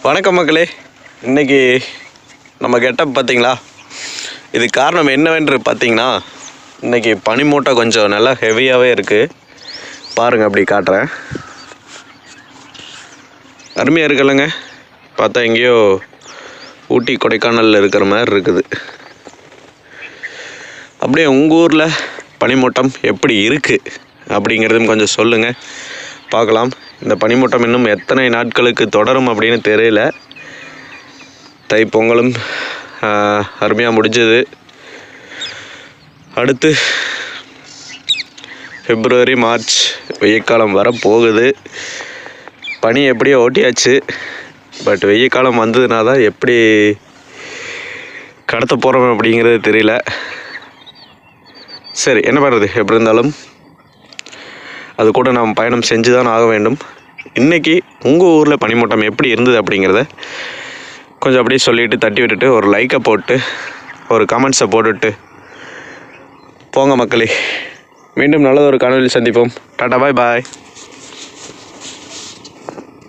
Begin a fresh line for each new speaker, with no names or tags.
வணக்கம் மக்களே. இன்றைக்கி நம்ம கெட்டப் பார்த்திங்களா? இது காரணம் என்னவென்று பார்த்திங்கன்னா, இன்றைக்கி பனிமூட்டை கொஞ்சம் நல்லா ஹெவியாகவே இருக்குது. பாருங்கள், அப்படி காட்டுறேன். அருமையாக இருக்குல்லங்க. பார்த்தா எங்கேயோ ஊட்டி கொடைக்கானலில் இருக்கிற மாதிரி இருக்குது. அப்படியே உங்கள் ஊரில் பனிமூட்டம் எப்படி இருக்குது அப்படிங்கிறதும் கொஞ்சம் சொல்லுங்கள், பார்க்கலாம். இந்த பனிமூட்டம் இன்னும் எத்தனை நாட்களுக்கு தொடரும் அப்படின்னு தெரியல. தைப்பொங்கலும் அருமையாக முடிஞ்சது. அடுத்து பிப்ரவரி மார்ச் வெய்யக்காலம் வரப்போகுது. பனி எப்படியோ ஓட்டியாச்சு. பட் வெய்யக்காலம் வந்ததுனா தான் எப்படி கடத்த போகிறோம் அப்படிங்கிறது தெரியல. சரி, என்ன பண்ணுறது? எப்படி இருந்தாலும் அது கூட நாம் பயணம் செஞ்சு தான் ஆக வேண்டும். இன்றைக்கி உங்கள் ஊரில் பனிமூட்டம் எப்படி இருந்தது அப்படிங்கிறத கொஞ்சம் அப்படியே சொல்லிவிட்டு தட்டி விட்டுட்டு ஒரு லைக்கை போட்டு ஒரு கமெண்ட்ஸை போட்டுட்டு போங்க மக்களே. மீண்டும் நல்லது ஒரு காணொலியில் சந்திப்போம். டாடா, பாய் பாய்.